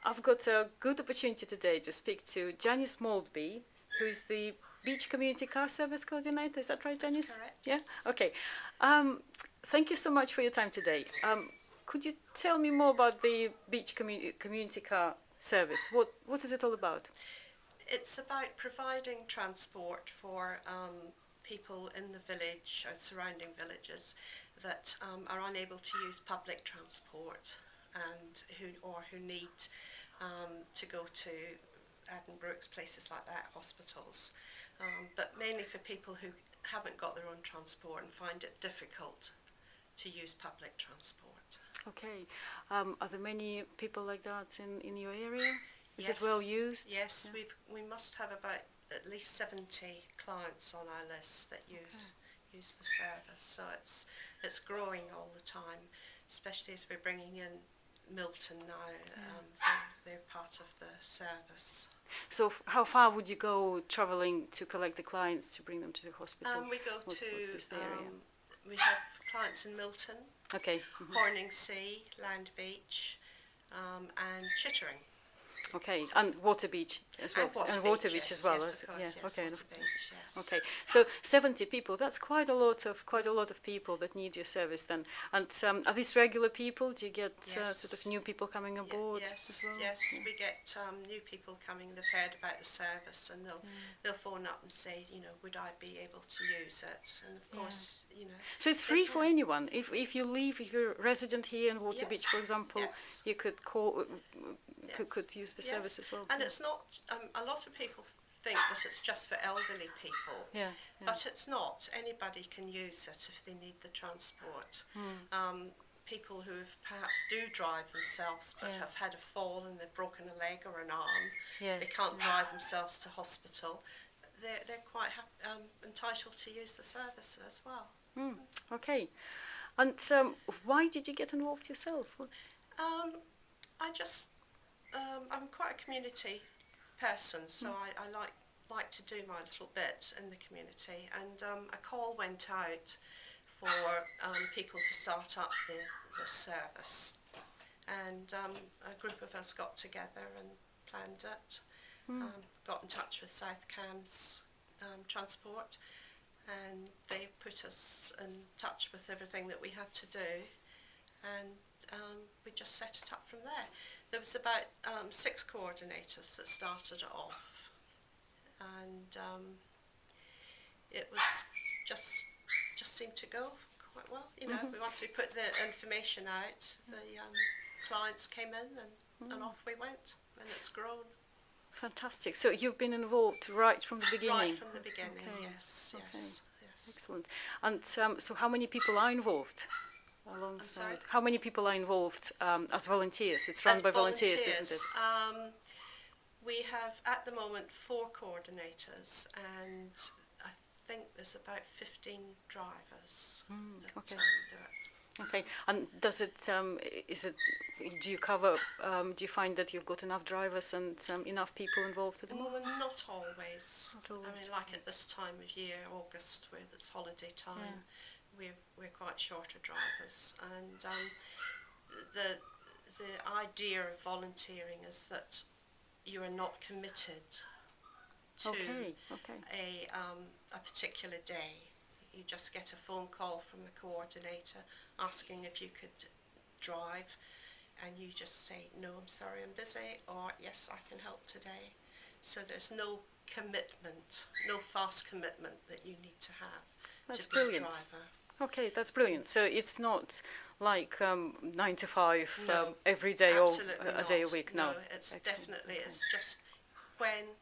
I've got a good opportunity today to speak to Janice Moldby, who is the Beach Community Car Service Coordinator. Is that right, Janice? That's correct. Yeah? Yes. Okay. Thank you so much for your time today. Could you tell me more about the Beach Community Car Service? What is it all about? It's about providing transport for people in the village or surrounding villages that are unable to use public transport and who need to go to Addenbrooke's, places like that, hospitals, but mainly for people who haven't got their own transport and find it difficult to use public transport. Okay. Are there many people like that in your area? Is Yes. it well used? Yes, Yeah. we must have about at least 70 clients on our list that use the service. So it's growing all the time, especially as we're bringing in Milton now. They're part of the service. So how far would you go travelling to collect the clients to bring them to the hospital? We go What is the area? we have clients in Milton, Okay. Horningsea, Land Beach, and Chittering. Okay, and Waterbeach as well. And Waterbeach yes, as well. yes, of course, yeah. yes, Okay. Waterbeach, yes. Okay. So 70 people. That's quite a lot of people that need your service then. And are these regular people? Do you get Yes. sort of new people coming aboard Yes, as well? yes, Yeah. we get new people coming. They've heard about the service, and they'll phone up and say, would I be able to use it? And of course, So it's free for anyone. If you leave, if you're a resident here in Waterbeach, Yes, for example, yes. you could call. Yes. Could use the Yes. service as well. And it's not. A lot of people think that it's just for elderly people. Yeah. But it's not. Anybody can use it if they need the transport. People who perhaps do drive themselves but Yeah. have had a fall and they've broken a leg or an arm, Yes. they can't drive themselves to hospital, they're quite entitled to use the service as well. Okay. And why did you get involved yourself? I'm quite a community person, so I like to do my little bit in the community, and a call went out for people to start up the service, and a group of us got together and planned it. Got in touch with South Cambs Transport, and they put us in touch with everything that we had to do, and we just set it up from there. There was about 6 coordinators that started it off, and it was just seemed to go quite well. Once we put the information out, the clients came in, and off we went, and it's grown. Fantastic. So you've been involved right from the beginning? Right from the beginning, Okay. yes, Okay. yes. Excellent. And so how many people are involved alongside? sorry? How many people are involved as volunteers? It's run As by volunteers, isn't it? We have at the moment 4 coordinators, and I think there's about 15 drivers that okay. do it. Okay. And does it? Do you cover? Do you find that you've got enough drivers and enough people involved at the moment? Not always. Not always, I mean, like at this time of year, August, where it's holiday time, we're quite short of drivers, and the idea of volunteering is that you are not committed to a particular day. You just get a phone call from the coordinator asking if you could drive, and you just say, no, I'm sorry, I'm busy, or yes, I can help today. So there's no commitment, no fast commitment that you need to have That's to brilliant. be a driver. Okay, that's brilliant. So it's not like 9 to 5 No, every day or absolutely a day a not. week. No, No, it's Excellent. definitely, it's just when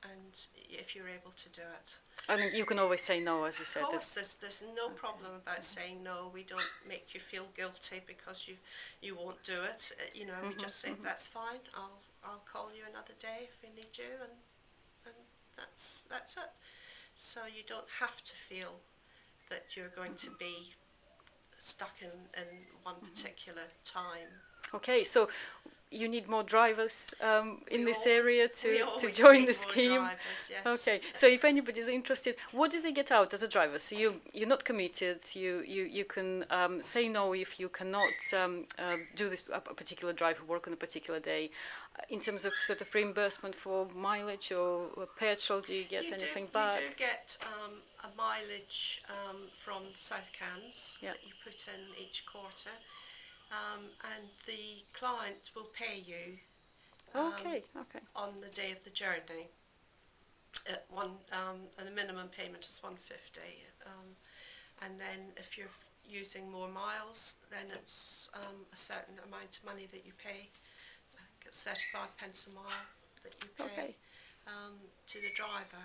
and if you're able to do it. I mean, you can always say no, as you said. Of course, there's no problem about saying no. We don't make you feel guilty because you won't do it. We just say that's fine. I'll call you another day if we need you, and that's it. So you don't have to feel that you're going to be stuck in one particular time. Okay, so you need more drivers in We this al- area we to always join need the more scheme. drivers, yes. Okay, so if anybody's interested, what do they get out as a driver? So you're not committed. You can say no if you cannot do this a particular drive or work on a particular day. In terms of sort of reimbursement for mileage or petrol, do you get anything back? You do get a mileage from South Cans Yeah. that you put in each quarter, and the client will pay you Okay, okay. on the day of the journey. And the minimum payment is $150, and then if you're using more miles, then it's a certain amount of money that you pay. I think it's 35 pence a mile that you pay Okay. to the driver.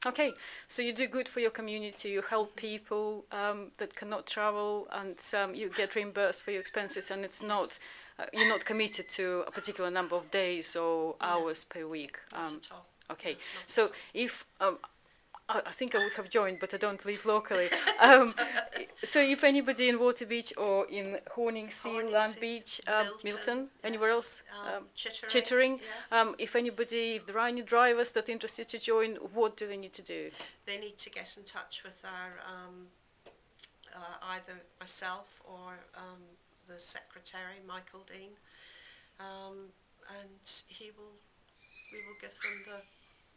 Okay, so you do good for your community, you help people that cannot travel, and you get reimbursed for your expenses, and it's not, you're not committed to a particular number of days or hours per week. Not at all. Okay, No, not so at all. if, I think I would have joined, but I don't live locally. So if anybody in Waterbeach or in Horningsea, Land Horningsea, Beach, Milton, Milton, anywhere yes, else, Chittering, yes. if there are any drivers that are interested to join, what do they need to do? They need to get in touch with our either myself or the secretary, Michael Dean, and we will give them the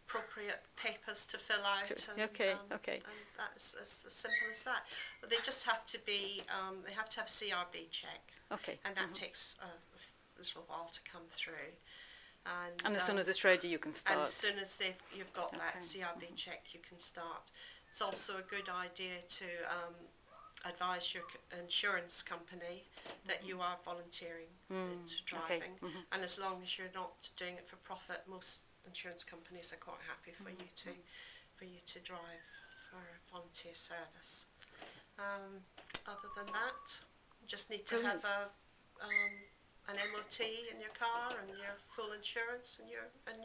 appropriate papers to fill out. Okay, and, okay. And that's as simple as that. But they just have to be, they have to have CRB check, Okay. and that takes a little while to come through. And as soon as it's ready, you can start. And as soon as you've got that Okay. CRB check, you can start. It's also a good idea to advise your insurance company that you are volunteering to driving, and as long as you're not doing it for profit, most insurance companies are quite happy for you to drive for a volunteer service. Other than that, you just need to Brilliant. have an MOT in your car and your full insurance, and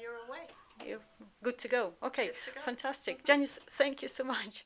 you're away. You're good to go. Okay, Good to go. fantastic. Janice, thank you so much.